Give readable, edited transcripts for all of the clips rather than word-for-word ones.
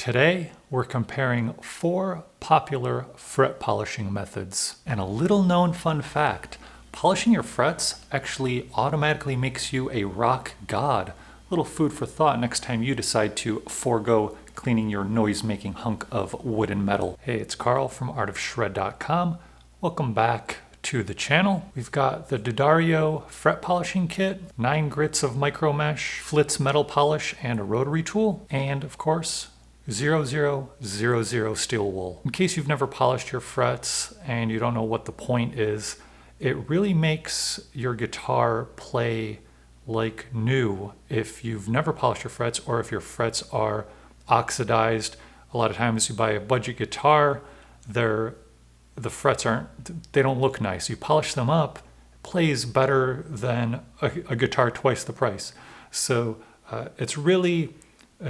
Today, we're comparing 4 popular fret polishing methods. And a little known fun fact, polishing your frets actually automatically makes you a rock god. Little food for thought next time you decide to forego cleaning your noise-making hunk of wood and metal. Hey, it's Carl from artofshred.com. Welcome back to the channel. We've got the D'Addario fret polishing kit, 9 grits of micro mesh, Flitz metal polish, and a rotary tool, and of course, 0000 steel wool. In case you've never polished your frets and you don't know what the point is, it really makes your guitar play like new if you've never polished your frets or if your frets are oxidized. A lot of times you buy a budget guitar, the frets they don't look nice. You polish them up, it plays better than a guitar twice the price. So it's really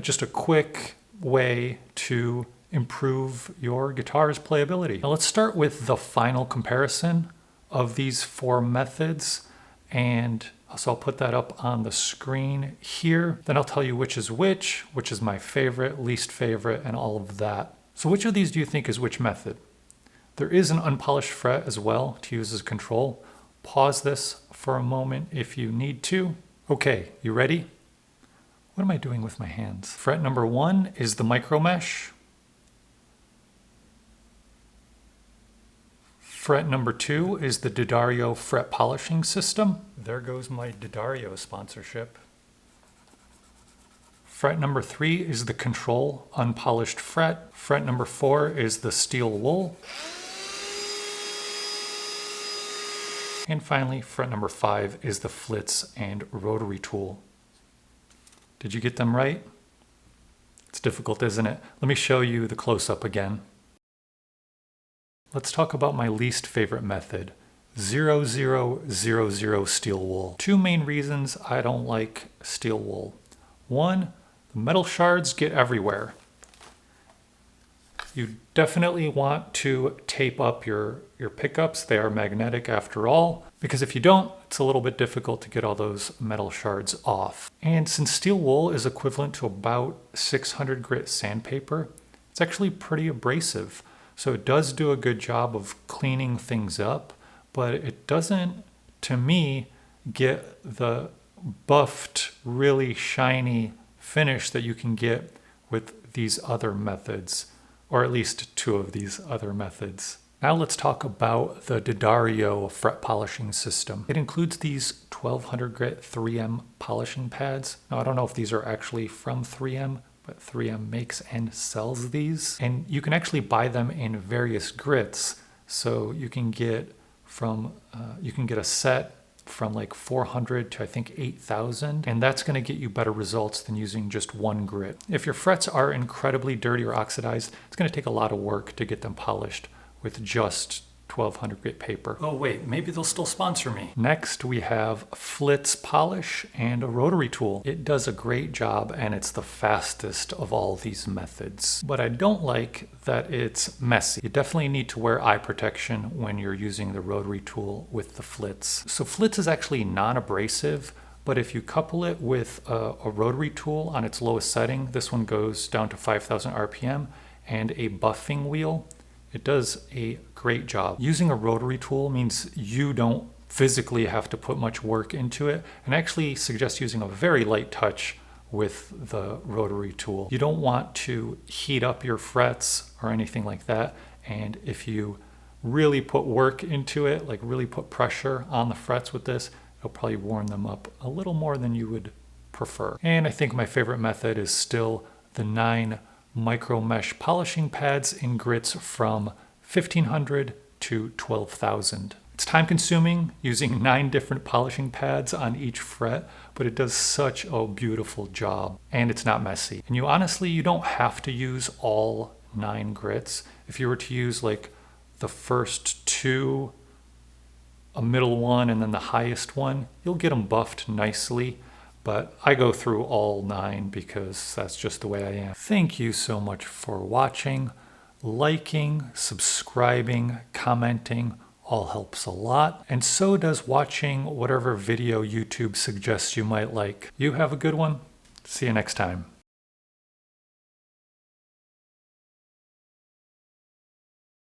just a quick way to improve your guitar's playability. Now let's start with the final comparison of these 4 methods, and so I'll put that up on the screen here. Then I'll tell you which is my favorite, least favorite, and all of that. So which of these do you think is which method? There is an unpolished fret as well to use as control. Pause this for a moment if you need to. Okay, you ready? What am I doing with my hands? Fret number 1 is the micro mesh. Fret number 2 is the D'Addario fret polishing system. There goes my D'Addario sponsorship. Fret number 3 is the control unpolished fret. Fret number 4 is the steel wool. And finally, fret number 5 is the Flitz and rotary tool. Did you get them right? It's difficult, isn't it? Let me show you the close-up again. Let's talk about my least favorite method, 0000 steel wool. 2 main reasons I don't like steel wool. 1, the metal shards get everywhere. You definitely want to tape up your pickups. They are magnetic after all, because if you don't, it's a little bit difficult to get all those metal shards off. And since steel wool is equivalent to about 600 grit sandpaper, it's actually pretty abrasive. So it does do a good job of cleaning things up, but it doesn't, to me, get the buffed, really shiny finish that you can get with these other methods, or at least 2 of these other methods. Now let's talk about the D'Addario fret polishing system. It includes these 1200 grit 3M polishing pads. Now I don't know if these are actually from 3M, but 3M makes and sells these. And you can actually buy them in various grits. So you can get a set from like 400 to I think 8,000, and that's going to get you better results than using just 1 grit. If your frets are incredibly dirty or oxidized, it's going to take a lot of work to get them polished with just 1200 grit paper. Oh wait, maybe they'll still sponsor me. Next we have Flitz polish and a rotary tool. It does a great job and it's the fastest of all these methods. But I don't like that it's messy. You definitely need to wear eye protection when you're using the rotary tool with the Flitz. So Flitz is actually non-abrasive, but if you couple it with a rotary tool on its lowest setting, this one goes down to 5,000 RPM, and a buffing wheel, it does a great job. Using a rotary tool means you don't physically have to put much work into it, and I actually suggest using a very light touch with the rotary tool. You don't want to heat up your frets or anything like that, and if you really put work into it, like really put pressure on the frets with this, it'll probably warm them up a little more than you would prefer. And I think my favorite method is still the 9 micro mesh polishing pads in grits from 1500 to 12,000. It's time consuming using 9 different polishing pads on each fret, but it does such a beautiful job and it's not messy. And you don't have to use all 9 grits. If you were to use like the first 2, a middle one, and then the highest one, you'll get them buffed nicely. But I go through all 9 because that's just the way I am. Thank you so much for watching. Liking, subscribing, commenting all helps a lot. And so does watching whatever video YouTube suggests you might like. You have a good one. See you next time.